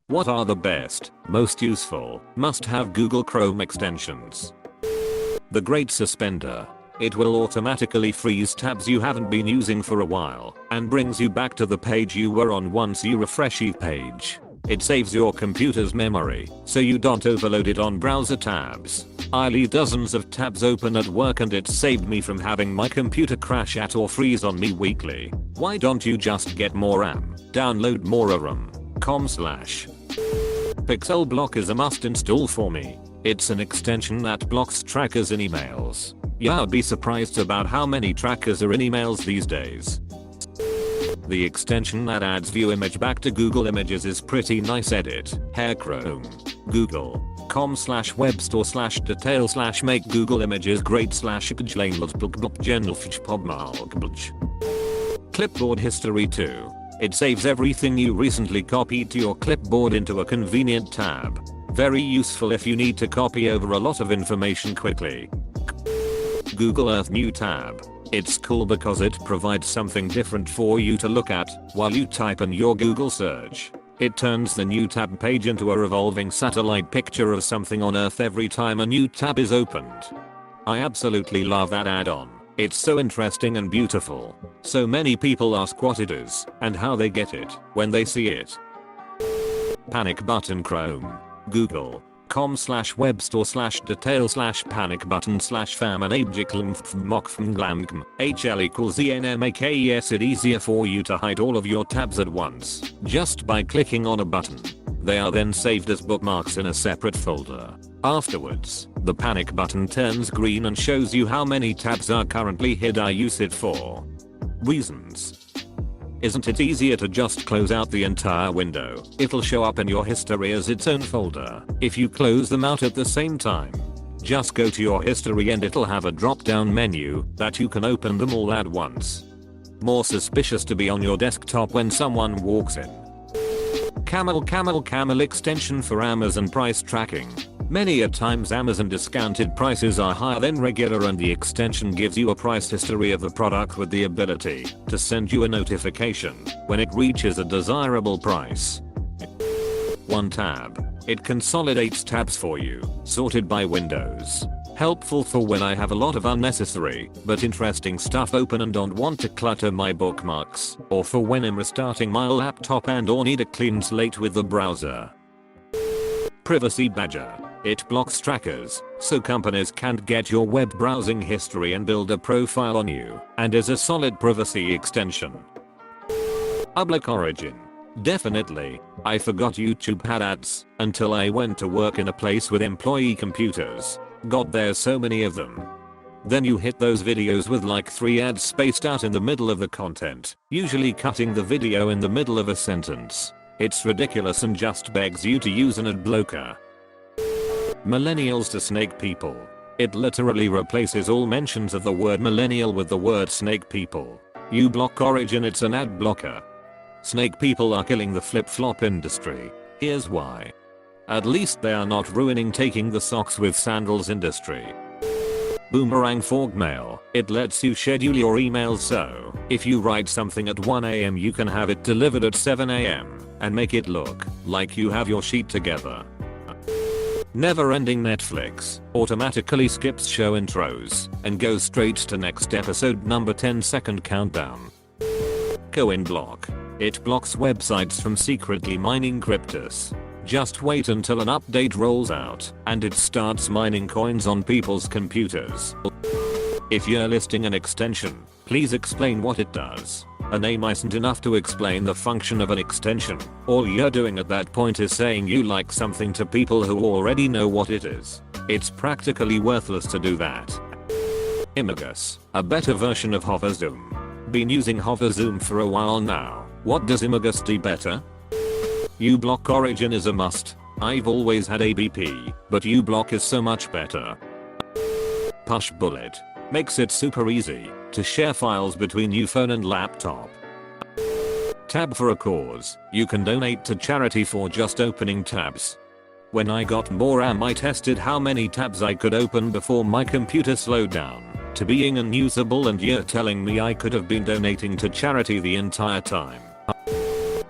What are the best, most useful, must-have Google Chrome extensions? The Great Suspender. It will automatically freeze tabs you haven't been using for a while and brings you back to the page you were on once you refresh each page. It saves your computer's memory so you don't overload it on browser tabs. I leave dozens of tabs open at work and it saved me from having my computer crash at or freeze on me weekly. Why don't you just get more RAM? Download moreram.com/. Pixel Block is a must install for me. It's an extension that blocks trackers in emails. Yeah, I'd be surprised about how many trackers are in emails these days. The extension that adds view image back to Google Images is pretty nice. Edit. Hair Chrome. Google.com/webstore/detail/make Google Images great Clipboard History 2. It saves everything you recently copied to your clipboard into a convenient tab. Very useful if you need to copy over a lot of information quickly. Google Earth New tab. It's cool because it provides something different for you to look at while you type in your Google search. It turns the new tab page into a revolving satellite picture of something on Earth every time a new tab is opened. I absolutely love that add-on. It's so interesting and beautiful. So many people ask what it is and how they get it when they see it. Panic Button Chrome. Google.com/webstore/detail/panic-button/fam-and-abjectl-mfmokfmglamgm HL=ENMAKES. It easier for you to hide all of your tabs at once just by clicking on a button. They are then saved as bookmarks in a separate folder. Afterwards, the panic button turns green and shows you how many tabs are currently hid. I use it for reasons. Isn't it easier to just close out the entire window? It'll show up in your history as its own folder if you close them out at the same time. Just go to your history and it'll have a drop down menu that you can open them all at once. More suspicious to be on your desktop when someone walks in. Camel extension for Amazon price tracking. Many a times Amazon discounted prices are higher than regular and the extension gives you a price history of the product with the ability to send you a notification when it reaches a desirable price. One tab. It consolidates tabs for you, sorted by windows. Helpful for when I have a lot of unnecessary but interesting stuff open and don't want to clutter my bookmarks, or for when I'm restarting my laptop and or need a clean slate with the browser. Privacy Badger. It blocks trackers, so companies can't get your web browsing history and build a profile on you, and is a solid privacy extension. Public Origin. Definitely. I forgot YouTube had ads until I went to work in a place with employee computers. God, there's so many of them. Then you hit those videos with like 3 ads spaced out in the middle of the content, usually cutting the video in the middle of a sentence. It's ridiculous and just begs you to use an ad blocker. Millennials to Snake People. It literally replaces all mentions of the word millennial with the word snake people. uBlock Origin, it's an ad blocker. Snake people are killing the flip-flop industry. Here's why. At least they are not ruining taking the socks with sandals industry. Boomerang Fog Mail. It lets you schedule your emails so if you write something at 1 AM you can have it delivered at 7 AM and make it look like you have your sheet together. Never Ending Netflix automatically skips show intros and goes straight to next episode number 10-second countdown. CoinBlock. It blocks websites from secretly mining cryptos. Just wait until an update rolls out and it starts mining coins on people's computers. If you're listing an extension, please explain what it does. A name isn't enough to explain the function of an extension. All you're doing at that point is saying you like something to people who already know what it is. It's practically worthless to do that. Imagus, a better version of HoverZoom. Been using HoverZoom for a while now. What does Imagus do better? uBlock Origin is a must. I've always had ABP, but uBlock is so much better. Pushbullet. Makes it super easy to share files between your phone and laptop. Tab for a cause. You can donate to charity for just opening tabs. When I got more RAM I tested how many tabs I could open before my computer slowed down to being unusable and you're telling me I could have been donating to charity the entire time.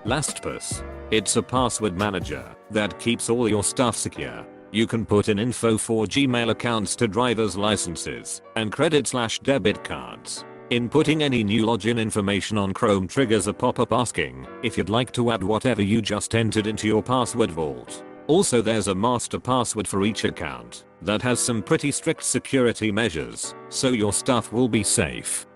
LastPass. It's a password manager that keeps all your stuff secure. You can put in info for Gmail accounts to driver's licenses and credit/debit cards. Inputting any new login information on Chrome triggers a pop-up asking if you'd like to add whatever you just entered into your password vault. Also, there's a master password for each account that has some pretty strict security measures, so your stuff will be safe.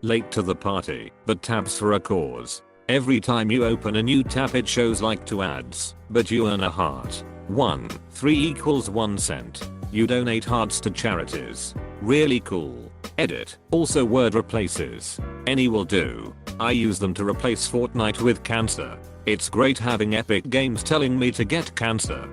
Late to the party, but tabs for a cause. Every time you open a new tab it shows like 2 ads, but you earn a heart. 1, 3 equals 1 cent. You donate hearts to charities. Really cool. Edit. Also word replaces. Any will do. I use them to replace Fortnite with cancer. It's great having Epic Games telling me to get cancer.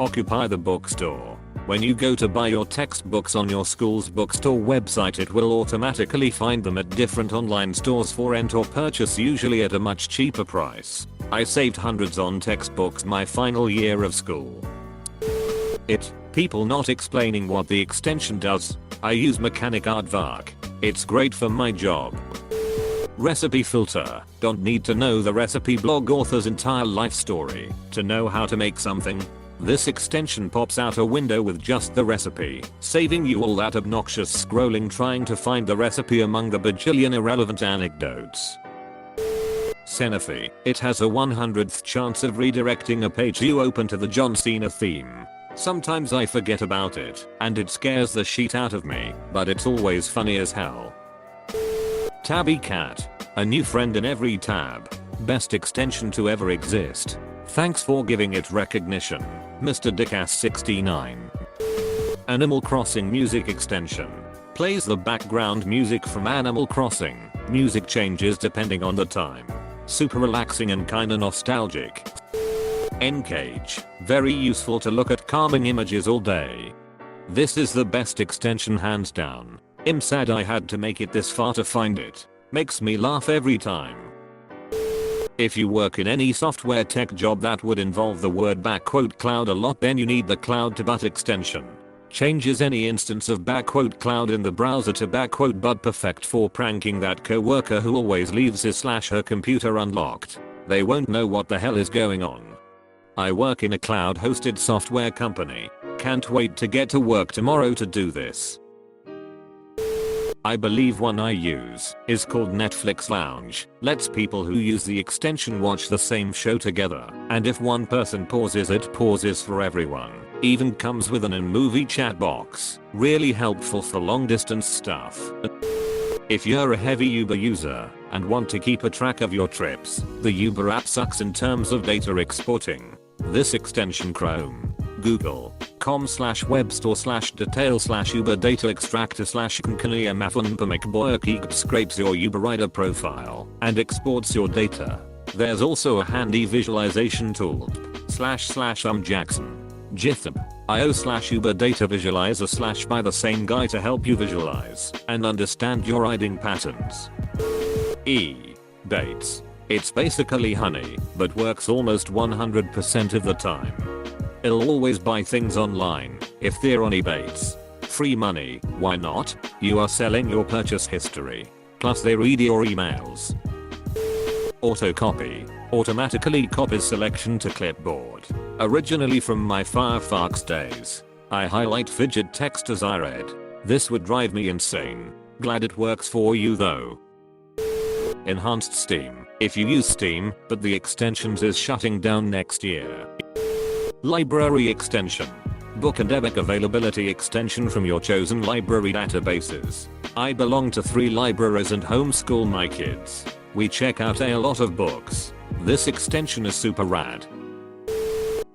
Occupy the bookstore. When you go to buy your textbooks on your school's bookstore website, it will automatically find them at different online stores for rent or purchase, usually at a much cheaper price. I saved hundreds on textbooks my final year of school. People not explaining what the extension does. I use Mechanic Aardvark. It's great for my job. Recipe filter. Don't need to know the recipe blog author's entire life story to know how to make something. This extension pops out a window with just the recipe, saving you all that obnoxious scrolling trying to find the recipe among the bajillion irrelevant anecdotes. Senaphy. It has a 100th chance of redirecting a page you open to the John Cena theme. Sometimes I forget about it, and it scares the shit out of me, but it's always funny as hell. Tabby Cat. A new friend in every tab. Best extension to ever exist. Thanks for giving it recognition, Mr. Dickass69. Animal Crossing music extension. Plays the background music from Animal Crossing. Music changes depending on the time. Super relaxing and kinda nostalgic. Encage. Very useful to look at calming images all day. This is the best extension hands down. I'm sad I had to make it this far to find it. Makes me laugh every time. If you work in any software tech job that would involve the word !cloud a lot, then you need the cloud to but extension. Changes any instance of !cloud in the browser to !bud, perfect for pranking that coworker who always leaves his/her computer unlocked. They won't know what the hell is going on. I work in a cloud hosted software company. Can't wait to get to work tomorrow to do this. I believe one I use is called Netflix Lounge. Lets people who use the extension watch the same show together, and if one person pauses, it pauses for everyone. Even comes with an in-movie chat box. Really helpful for long distance stuff. If you're a heavy Uber user and want to keep a track of your trips, the Uber app sucks in terms of data exporting. This extension Chrome, Google.com/webstore/detail/Uber data extractor/concaneamafnpamicboyakigt scrapes your Uber rider profile and exports your data. There's also a handy visualization tool //Jackson GitHub.io/Uber data visualizer/ by the same guy to help you visualize and understand your riding patterns. Bates. It's basically honey, but works almost 100% of the time. It'll always buy things online if they're on eBates. Free money, why not? You are selling your purchase history. Plus they read your emails. Autocopy. Automatically copies selection to clipboard. Originally from my Firefox days. I highlight fidget text as I read. This would drive me insane. Glad it works for you though. Enhanced Steam. If you use Steam, but the extensions is shutting down next year. Library extension. Book and ebook availability extension from your chosen library databases. I belong to 3 libraries and homeschool my kids. We check out a lot of books. This extension is super rad.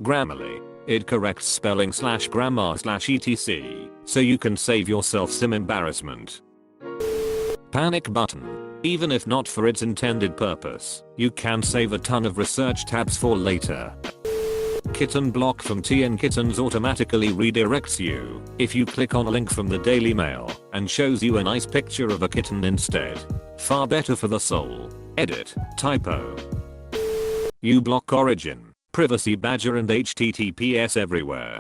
Grammarly. It corrects spelling /grammar/etc. so you can save yourself some embarrassment. Panic button. Even if not for its intended purpose, you can save a ton of research tabs for later. Kitten block from TN Kittens automatically redirects you if you click on a link from the Daily Mail and shows you a nice picture of a kitten instead. Far better for the soul. Edit. Typo. uBlock origin. Privacy badger and HTTPS everywhere.